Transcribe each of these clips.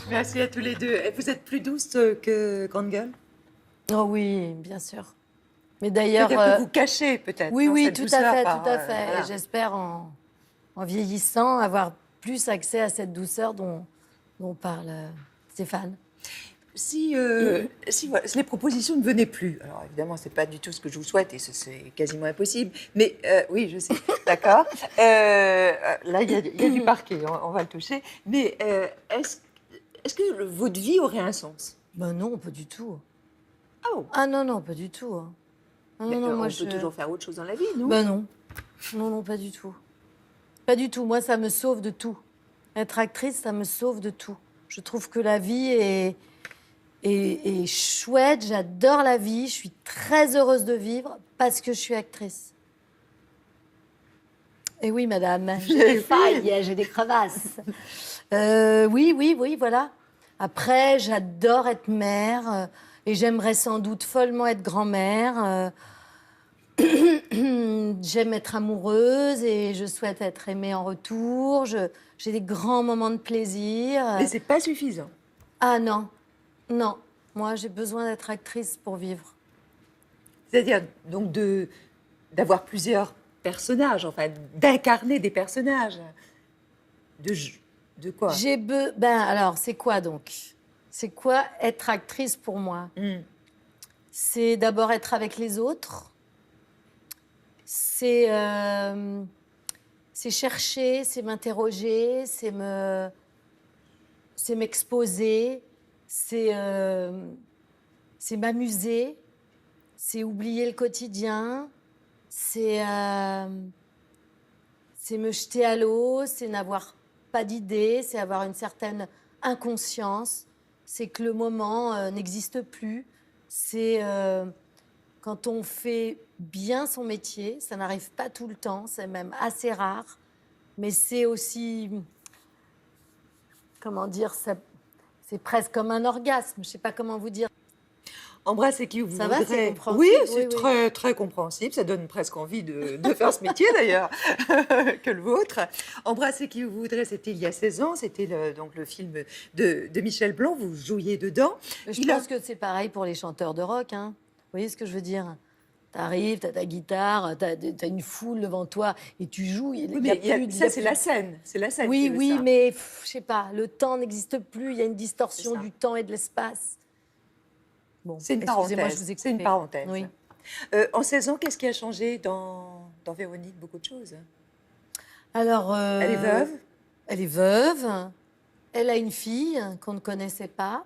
Merci à tous les deux. Et vous êtes plus douce que Grande Gueule? Oh oui, bien sûr. Mais d'ailleurs... C'est-à-dire que vous cachez peut-être. Oui, non, oui, cette tout douceur à fait, par, tout à fait. voilà. Et j'espère, en vieillissant, avoir plus accès à cette douceur dont parle Stéphane. Si voilà, si les propositions ne venaient plus, alors évidemment, c'est pas du tout ce que je vous souhaite et c'est quasiment impossible, mais oui, je sais, d'accord. Là, il y a du parquet, on va le toucher, mais est-ce que votre vie aurait un sens? Ben non, pas du tout. Oh, Ah non, non, pas du tout. Hein. Ah mais, non, non, on moi peut toujours faire autre chose dans la vie, non? Ben non. Non, non, pas du tout. Pas du tout. Moi, ça me sauve de tout. Être actrice, ça me sauve de tout. Je trouve que la vie est chouette. J'adore la vie. Je suis très heureuse de vivre parce que je suis actrice. Et oui, madame, j'ai des failles, j'ai des crevasses. Oui, oui, oui, voilà. Après, j'adore être mère et j'aimerais sans doute follement être grand-mère. J'aime être amoureuse et je souhaite être aimée en retour. J'ai des grands moments de plaisir. Mais c'est pas suffisant. Ah non, non. Moi, j'ai besoin d'être actrice pour vivre. C'est-à-dire donc d'avoir plusieurs personnages, enfin d'incarner des personnages. De quoi? Ben alors, c'est quoi donc? C'est quoi être actrice pour moi? C'est d'abord être avec les autres. C'est chercher, c'est m'interroger, c'est m'exposer, c'est m'amuser, c'est oublier le quotidien, c'est me jeter à l'eau, c'est n'avoir pas d'idées, c'est avoir une certaine inconscience, c'est que le moment n'existe plus, c'est quand on fait bien son métier, ça n'arrive pas tout le temps, c'est même assez rare, mais c'est aussi, comment dire, c'est presque comme un orgasme, je ne sais pas comment vous dire. Embrasser qui vous Ça va, voudrez. c'est compréhensible. Oui, Oui, c'est oui. très, très compréhensible. Ça donne presque envie de faire ce métier, d'ailleurs, que le vôtre. Embrasser qui vous voudrez, c'était il y a 16 ans. C'était donc le film de Michel Blanc. Vous jouiez dedans. Je pense que c'est pareil pour les chanteurs de rock. Hein. Vous voyez ce que je veux dire? T'arrives, t'as ta guitare, t'as une foule devant toi et tu joues. Ça, c'est la scène. C'est la scène. Oui, qui veut oui, ça. mais je sais pas. Le temps n'existe plus. Il y a une distorsion C'est ça. du temps et de l'espace. Bon, C'est une excusez-moi, je vous ai parenthèse. C'est une coupé. parenthèse. Oui. En 16 ans, qu'est-ce qui a changé dans Véronique? Beaucoup de choses. Alors, Elle est veuve. Elle est veuve. Elle a une fille qu'on ne connaissait pas.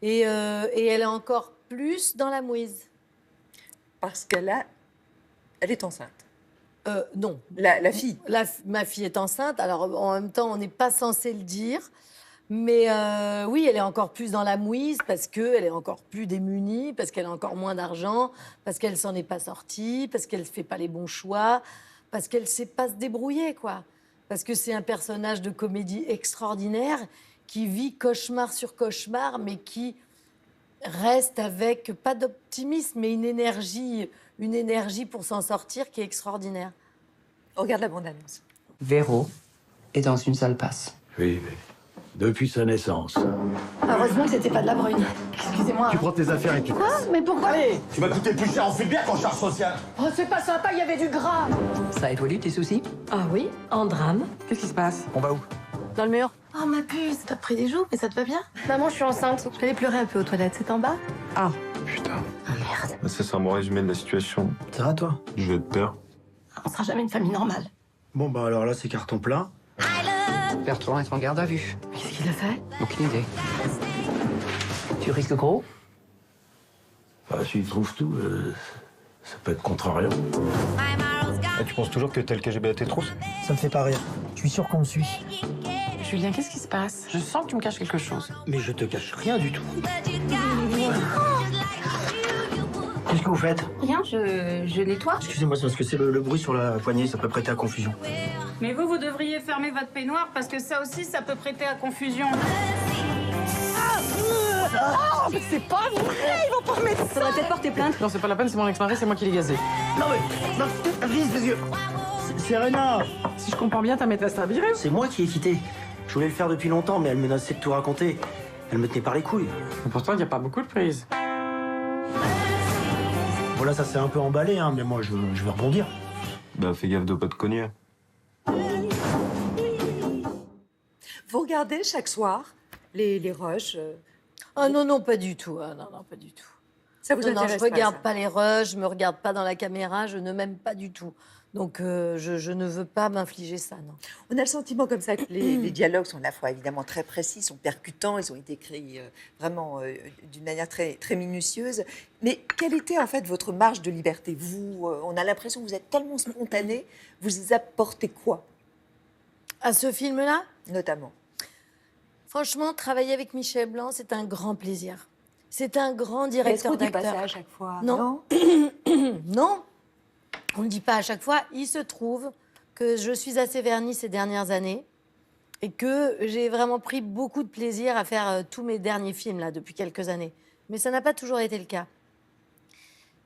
Et elle est encore plus dans la mouise. Parce elle est enceinte. Non. La fille. Ma fille est enceinte. Alors, en même temps, on n'est pas censé le dire. Mais oui, elle est encore plus dans la mouise parce qu'elle est encore plus démunie, parce qu'elle a encore moins d'argent, parce qu'elle s'en est pas sortie, parce qu'elle ne fait pas les bons choix, parce qu'elle ne sait pas se débrouiller, quoi. Parce que c'est un personnage de comédie extraordinaire qui vit cauchemar sur cauchemar, mais qui reste avec, pas d'optimisme, mais une énergie pour s'en sortir qui est extraordinaire. On regarde la bande-annonce. Véro est dans une sale passe. Oui, mais depuis sa naissance. Heureusement que c'était pas de la brune. Excusez-moi. Tu prends tes affaires et tu Quoi? Mais pourquoi? Allez, tu vas coûter plus cher en fuite qu'en charge sociale. Oh, c'est pas sympa, il y avait du gras. Ça a évolué tes soucis? Ah oui, en drame. Qu'est-ce qui se passe? On va où? Dans le mur. Oh ma puce, t'as pris des joues, mais ça te va bien? Maman, je suis enceinte. Je vais aller pleurer un peu aux toilettes, c'est en bas? Ah. Putain. Oh merde. Ça, c'est un bon résumé de la situation. Ça va, toi? Je vais être peur. On sera jamais une famille normale. Bon, bah alors là, c'est carton plein. Bertrand est en garde à vue. Qu'est-ce qu'il a fait? Aucune idée. Tu risques gros? Bah, s'il trouve tout, ça peut être contrariant. Et tu penses toujours que t'es le KGB à tes trousses? Ça me fait pas rire. Je suis sûr qu'on me suit. Julien, qu'est-ce qui se passe? Je sens que tu me caches quelque chose. Mais je te cache rien du tout. Qu'est-ce que vous faites? Rien, je nettoie. Excusez-moi, c'est parce que c'est le bruit sur la poignée, ça peut prêter à confusion. Mais vous devriez fermer votre peignoir parce que ça aussi, ça peut prêter à confusion. Oh, mais c'est pas vrai, ils vont pas remettre ça. Faudrait peut-être porter plainte. Non, c'est pas la peine, c'est mon ex-mari, c'est moi qui l'ai gazé. Non mais, non, vise les yeux. C'est Serena. Si je comprends bien, ta maîtresse t'a viré? C'est moi qui ai quitté. Je voulais le faire depuis longtemps, mais elle menaçait de tout raconter. Elle me tenait par les couilles. Mais pourtant, il n'y a pas beaucoup de prises. Voilà, ça s'est un peu emballé, hein, mais moi, je vais rebondir. Bah, fais gaffe de pas te cogner. Vous regardez chaque soir les rushs Ah non, non, pas du tout. Ah, non, non, pas du tout. Ça vous Non, non, je intéresse regarde ça pas les rushs, je me regarde pas dans la caméra, je ne m'aime pas du tout. Donc, je ne veux pas m'infliger ça, non. On a le sentiment comme ça que les dialogues sont à la fois évidemment très précis, sont percutants, ils ont été écrits vraiment d'une manière très, très minutieuse. Mais quelle était en fait votre marge de liberté? Vous, on a l'impression que vous êtes tellement spontané, vous apportez quoi, À ce film-là, notamment? franchement, travailler avec Michel Blanc, c'est un grand plaisir. C'est un grand Est-ce directeur qu'on dit pas ça d'acteur. à chaque fois? Non. Non, on ne le dit pas à chaque fois. Il se trouve que je suis assez vernie ces dernières années et que j'ai vraiment pris beaucoup de plaisir à faire tous mes derniers films là depuis quelques années. Mais ça n'a pas toujours été le cas.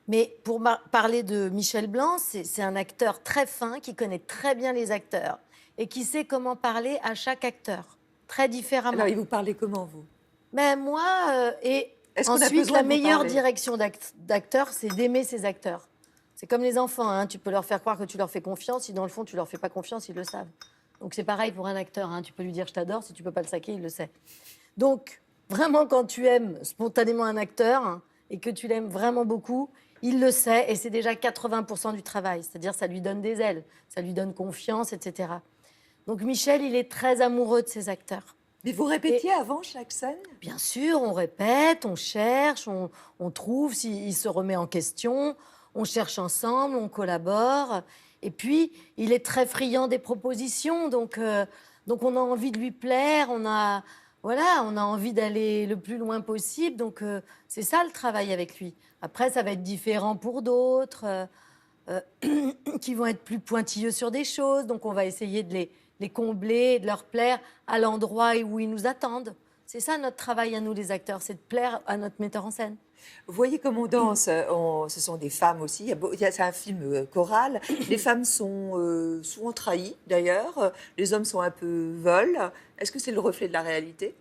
Mais pour parler de Michel Blanc, c'est un acteur très fin qui connaît très bien les acteurs et qui sait comment parler à chaque acteur, très différemment. Alors, il vous parlait comment, vous? Mais moi, et Est-ce qu'on a ensuite, besoin la de vous meilleure parler direction d'acteur, c'est d'aimer ses acteurs. C'est comme les enfants, hein, tu peux leur faire croire que tu leur fais confiance, si dans le fond, tu leur fais pas confiance, ils le savent. Donc c'est pareil pour un acteur, hein, tu peux lui dire je t'adore, si tu peux pas le saquer, il le sait. Donc, vraiment, quand tu aimes spontanément un acteur hein, et que tu l'aimes vraiment beaucoup, il le sait et c'est déjà 80% du travail. C'est-à-dire, ça lui donne des ailes, ça lui donne confiance, etc. Donc Michel, il est très amoureux de ses acteurs. Mais vous répétiez avant chaque scène? Bien sûr, on répète, on cherche, on trouve s'il se remet en question, on cherche ensemble, on collabore. Et puis, il est très friand des propositions, donc on a envie de lui plaire, on a envie d'aller le plus loin possible. Donc, c'est ça le travail avec lui. Après, ça va être différent pour d'autres, qui vont être plus pointilleux sur des choses. Donc, on va essayer de les combler, de leur plaire à l'endroit où ils nous attendent. C'est ça notre travail à nous, les acteurs, c'est de plaire à notre metteur en scène. Vous voyez comme on danse, ce sont des femmes aussi. C'est un film choral. Les femmes sont souvent trahies, d'ailleurs. Les hommes sont un peu vols. Est-ce que c'est le reflet de la réalité?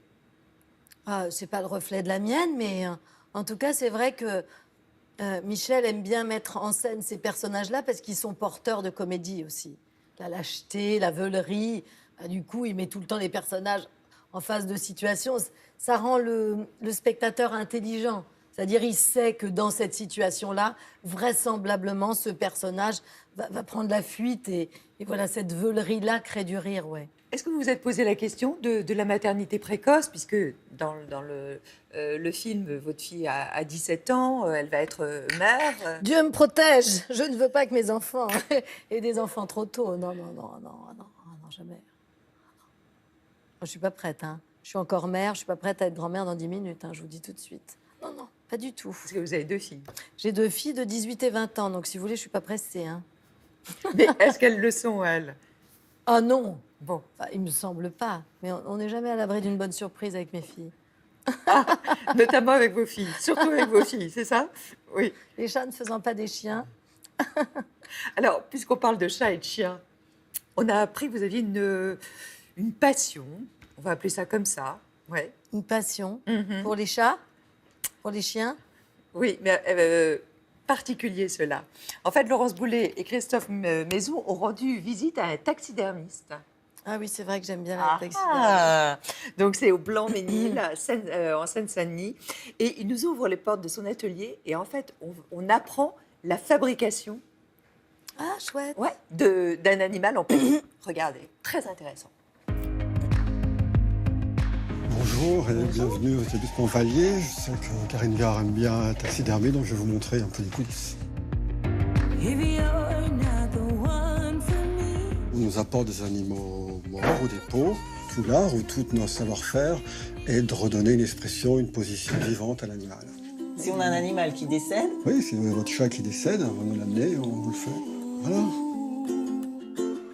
C'est pas le reflet de la mienne, mais en tout cas, c'est vrai que Michel aime bien mettre en scène ces personnages-là parce qu'ils sont porteurs de comédie aussi. La lâcheté, la veulerie. Du coup, il met tout le temps les personnages en face de situations. Ça rend le spectateur intelligent. C'est-à-dire, il sait que dans cette situation-là, vraisemblablement, ce personnage va prendre la fuite et voilà, cette veulerie-là crée du rire, ouais. Est-ce que vous vous êtes posé la question de la maternité précoce, puisque dans le film, votre fille a 17 ans, elle va être mère. Dieu me protège. Je ne veux pas que mes enfants aient des enfants trop tôt. Non, non, non, non, non, non, jamais. Je suis pas prête, hein. Je suis encore mère, je suis pas prête à être grand-mère dans 10 minutes, hein, je vous dis tout de suite. Non, non, pas du tout. Parce que vous avez 2 filles. J'ai 2 filles de 18 et 20 ans, donc si vous voulez, je suis pas pressée, hein. Mais est-ce qu'elles le sont, elles? Ah non. Bon. Enfin, il me semble pas. Mais on n'est jamais à l'abri d'une bonne surprise avec mes filles. Notamment avec vos filles, surtout avec vos filles, c'est ça? Oui. Les chats ne faisant pas des chiens. Alors, puisqu'on parle de chats et de chiens, on a appris que vous aviez une passion, on va appeler ça comme ça, ouais. Une passion pour les chats, pour les chiens. Oui, mais particulier cela. En fait, Laurence Boulet et Christophe Maison ont rendu visite à un taxidermiste. Ah oui, c'est vrai que j'aime bien la taxidermie. Ah, donc c'est au Blanc-Ménil, en Seine-Saint-Denis. Et il nous ouvre les portes de son atelier et en fait, on apprend la fabrication Ah, chouette. d'un animal en papier. Regardez, très intéressant. Bonjour et bienvenue au établissement Valier. Je sais que Karine Viard aime bien la taxidermie, donc je vais vous montrer un peu les coulisses. On nous apporte des animaux morts ou des peaux. Tout l'art ou tout notre savoir-faire est de redonner une expression, une position vivante à l'animal. Si on a un animal qui décède... Oui, si votre chat qui décède, on va nous l'amener, on vous le fait. Voilà.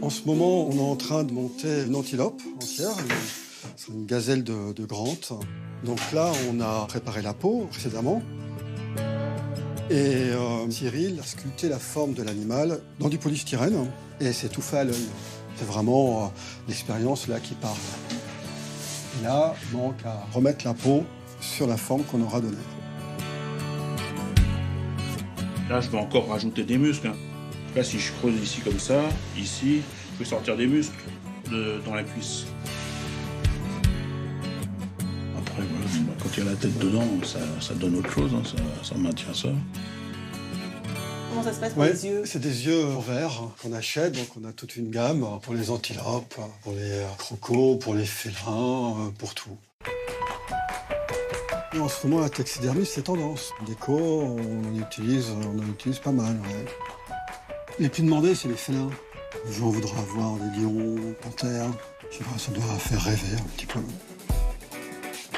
En ce moment, on est en train de monter une antilope entière. C'est une gazelle de Grant. Donc là, on a préparé la peau précédemment. Et Cyril a sculpté la forme de l'animal dans du polystyrène. Et c'est tout fait à l'œil. C'est vraiment l'expérience là qui parle. Et là, il manque à remettre la peau sur la forme qu'on aura donnée. Là, je peux encore rajouter des muscles. Là, si je creuse ici comme ça, ici, je peux sortir des muscles dans la cuisse. Après, voilà, quand il y a la tête dedans, ça donne autre chose, hein, ça maintient ça. Comment ça se passe pour Ouais, les yeux? c'est des yeux verts qu'on achète, donc on a toute une gamme pour les antilopes, pour les crocos, pour les félins, pour tout. Et en ce moment, la taxidermie, c'est tendance. En déco, on en utilise pas mal. Ouais. Les plus demandés, c'est les félins. Les gens voudraient avoir des lions, panthères. Je sais pas, ça doit faire rêver un petit peu.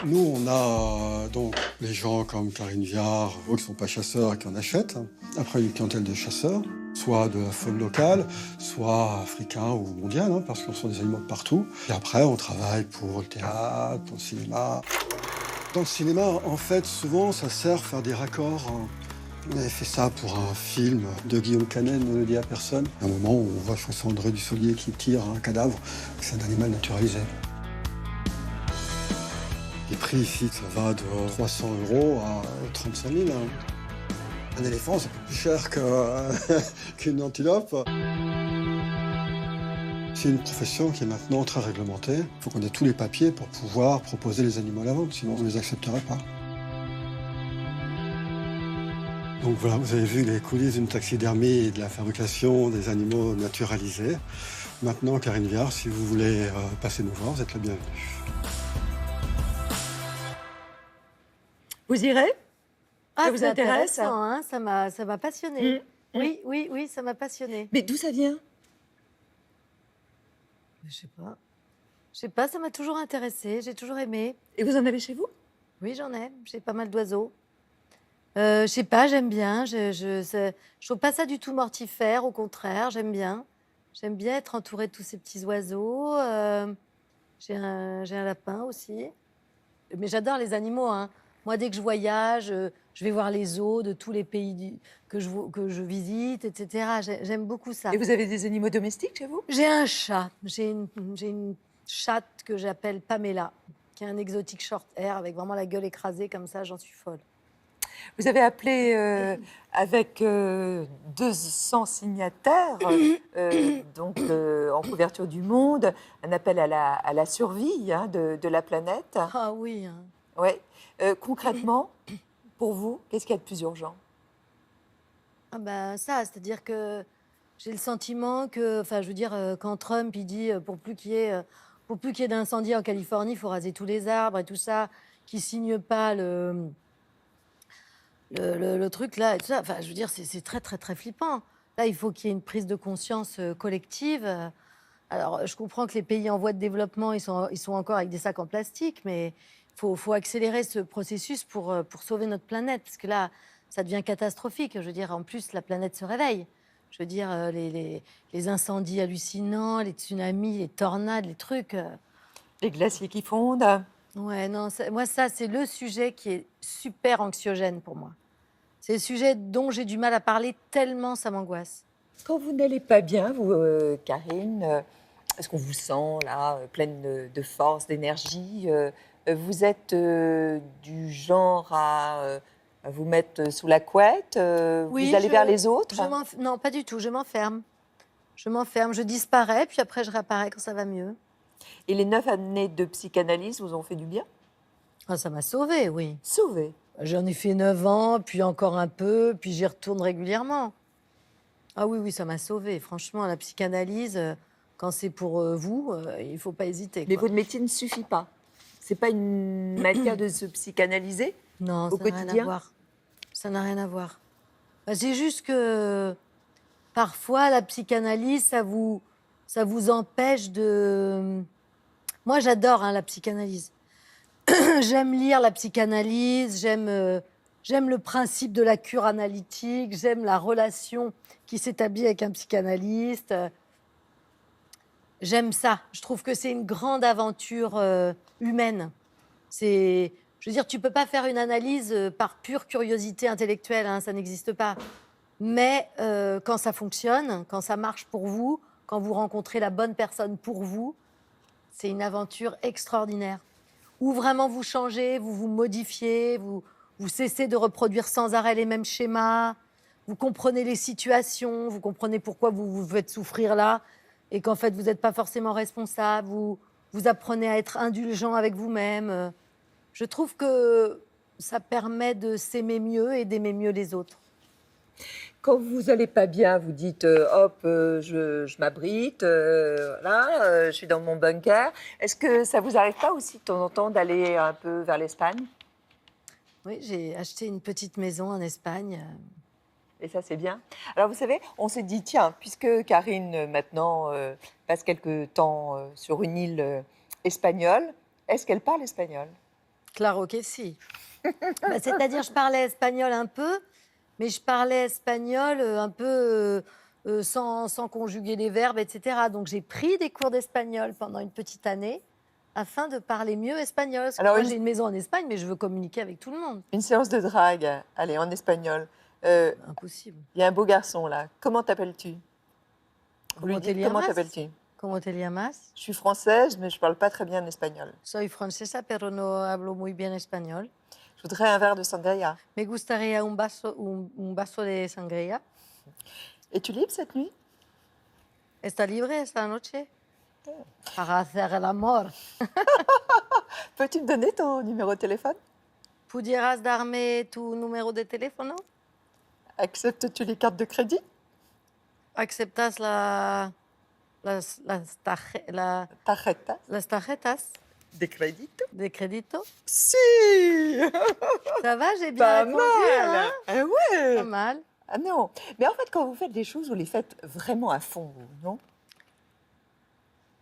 Nous, on a donc les gens comme Karine Viard, eux qui ne sont pas chasseurs et qui en achètent. Après, une clientèle de chasseurs, soit de la faune locale, soit africain ou mondial, hein, parce qu'on sont des animaux de partout. Et après, on travaille pour le théâtre, pour le cinéma. Dans le cinéma, en fait, souvent, ça sert à faire des raccords. On avait fait ça pour un film de Guillaume Canet, Ne le dit à personne. À un moment où on voit, je crois, c'est André Dussolier qui tire un cadavre. C'est un animal naturalisé. Les prix ici, ça va de 300 € à 35 000. Un éléphant, c'est plus cher qu'une antilope. C'est une profession qui est maintenant très réglementée. Il faut qu'on ait tous les papiers pour pouvoir proposer les animaux à la vente, sinon on ne les accepterait pas. Donc voilà, vous avez vu les coulisses d'une taxidermie et de la fabrication des animaux naturalisés. Maintenant, Karine Viard, si vous voulez passer nous voir, vous êtes la bienvenue. Vous irez? Ah, Ça vous c'est intéresse? intéressant, hein, ça m'a passionnée. Oui, ça m'a passionnée. Mais d'où ça vient? Je sais pas, ça m'a toujours intéressée, j'ai toujours aimé. Et vous en avez chez vous? Oui, j'en ai, j'ai pas mal d'oiseaux. Je sais pas, j'aime bien, je trouve pas ça du tout mortifère, au contraire, j'aime bien. J'aime bien être entourée de tous ces petits oiseaux. J'ai un lapin aussi. Mais j'adore les animaux, hein. Moi, dès que je voyage, je vais voir les zoos de tous les pays que je visite, etc. J'aime beaucoup ça. Et vous avez des animaux domestiques chez vous? J'ai un chat. J'ai une chatte que j'appelle Pamela, qui est un exotique short hair avec vraiment la gueule écrasée comme ça, j'en suis folle. Vous avez appelé avec 200 signataires, donc en couverture du Monde, un appel à la survie hein, de la planète. Ah oui. Hein. Ouais. Concrètement, pour vous, qu'est-ce qu'il y a de plus urgent? Ah ben ça, c'est-à-dire que j'ai le sentiment que, enfin, je veux dire, quand Trump il dit pour plus qu'il y ait d'incendie en Californie, il faut raser tous les arbres et tout ça, qui signe pas le truc là et tout ça. Enfin, je veux dire, c'est très très très flippant. Là, il faut qu'il y ait une prise de conscience collective. Alors, je comprends que les pays en voie de développement, ils sont encore avec des sacs en plastique, mais faut accélérer ce processus pour sauver notre planète, parce que là, ça devient catastrophique. Je veux dire, en plus, la planète se réveille. Je veux dire, les incendies hallucinants, les tsunamis, les tornades, les trucs. Les glaciers qui fondent. Ouais, non, moi, ça, c'est le sujet qui est super anxiogène pour moi. C'est le sujet dont j'ai du mal à parler tellement ça m'angoisse. Quand vous n'allez pas bien, vous, Karine, est-ce qu'on vous sent là, pleine de force, d'énergie? Vous êtes du genre à vous mettre sous la couette? Oui, vous allez vers les autres? Non, pas du tout. Je m'enferme. Je disparais, puis après, je réapparais quand ça va mieux. Et les 9 années de psychanalyse vous ont fait du bien? Ah, ça m'a sauvée, oui. Sauvée? J'en ai fait 9 ans, puis encore un peu, puis j'y retourne régulièrement. Ah oui, ça m'a sauvée. Franchement, la psychanalyse, quand c'est pour vous, il ne faut pas hésiter. Mais quoi. votre métier ne suffit pas? C'est pas une matière de se psychanalyser? Non, au ça n'a rien à quotidien? voir. Ça n'a rien à voir. Bah, c'est juste que parfois, la psychanalyse, ça vous empêche de... Moi, j'adore la psychanalyse. J'aime lire la psychanalyse, j'aime le principe de la cure analytique, j'aime la relation qui s'établit avec un psychanalyste. J'aime ça. Je trouve que c'est une grande aventure humaine. Je veux dire, tu peux pas faire une analyse par pure curiosité intellectuelle, hein, ça n'existe pas. Mais quand ça fonctionne, quand ça marche pour vous, quand vous rencontrez la bonne personne pour vous, c'est une aventure extraordinaire. où vraiment vous changez, vous vous modifiez, vous cessez de reproduire sans arrêt les mêmes schémas, vous comprenez les situations, vous comprenez pourquoi vous vous faites souffrir là, et qu'en fait, vous n'êtes pas forcément responsable, vous apprenez à être indulgent avec vous-même. Je trouve que ça permet de s'aimer mieux et d'aimer mieux les autres. Quand vous n'allez pas bien, vous dites je m'abrite, voilà, je suis dans mon bunker. Est-ce que ça vous arrive pas aussi de temps en temps d'aller un peu vers l'Espagne? Oui, j'ai acheté une petite maison en Espagne. Et ça, c'est bien. Alors, vous savez, on s'est dit, tiens, puisque Karine, maintenant, passe quelque temps sur une île espagnole, est-ce qu'elle parle espagnol? Claro que si. C'est-à-dire, je parlais espagnol un peu, mais je parlais espagnol un peu sans conjuguer les verbes, etc. Donc, j'ai pris des cours d'espagnol pendant une petite année afin de parler mieux espagnol. Parce que Alors, moi, j'ai une maison en Espagne, mais je veux communiquer avec tout le monde. Une séance de drague, allez, en espagnol. Impossible. Il y a un beau garçon, là. Comment t'appelles-tu? Vous lui dites, comment t'appelles-tu? Comment te llamas? Je suis française, mais je ne parle pas très bien espagnol. Soy francesa, pero no hablo muy bien español. Je voudrais un verre de sangria. Me gustaría un vaso de sangría. Es-tu libre cette nuit? ¿Está libre esta noche? Para hacer el amor. Peux-tu me donner ton numéro de téléphone? ¿Pudieras darme tu número de teléfono? Acceptes-tu les cartes de crédit? ¿Aceptas las tarjetas de crédito? De crédito? Si. Ça va, j'ai bien Pas répondu, mal. hein? Ah ouais. Pas mal. Ah non. Mais en fait, quand vous faites des choses, vous les faites vraiment à fond, vous, non?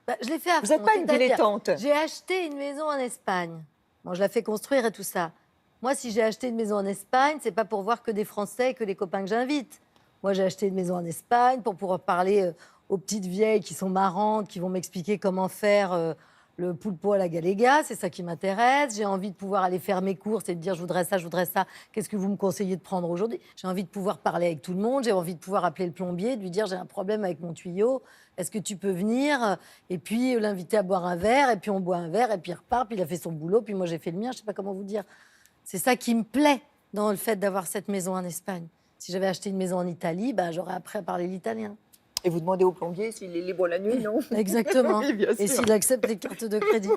Bah, je l'ai fait à Vous fond. n'êtes pas une C'est-à-dire, dilettante. J'ai acheté une maison en Espagne. Bon, je la fais construire et tout ça. Moi, si j'ai acheté une maison en Espagne, c'est pas pour voir que des Français et que les copains que j'invite. Moi, j'ai acheté une maison en Espagne pour pouvoir parler aux petites vieilles qui sont marrantes, qui vont m'expliquer comment faire le pulpo à la galega. C'est ça qui m'intéresse. J'ai envie de pouvoir aller faire mes courses et de dire je voudrais ça, je voudrais ça. Qu'est-ce que vous me conseillez de prendre aujourd'hui? J'ai envie de pouvoir parler avec tout le monde. J'ai envie de pouvoir appeler le plombier, de lui dire j'ai un problème avec mon tuyau. Est-ce que tu peux venir? Et puis l'inviter à boire un verre. Et puis on boit un verre. Et puis il repart. Puis il a fait son boulot. Puis moi j'ai fait le mien. Je sais pas comment vous dire. C'est ça qui me plaît dans le fait d'avoir cette maison en Espagne. Si j'avais acheté une maison en Italie, bah, j'aurais appris à parler l'italien. Et vous demandez au plombier s'il est libre la nuit, non? Exactement. Oui, bien Et sûr. s'il accepte les cartes de crédit.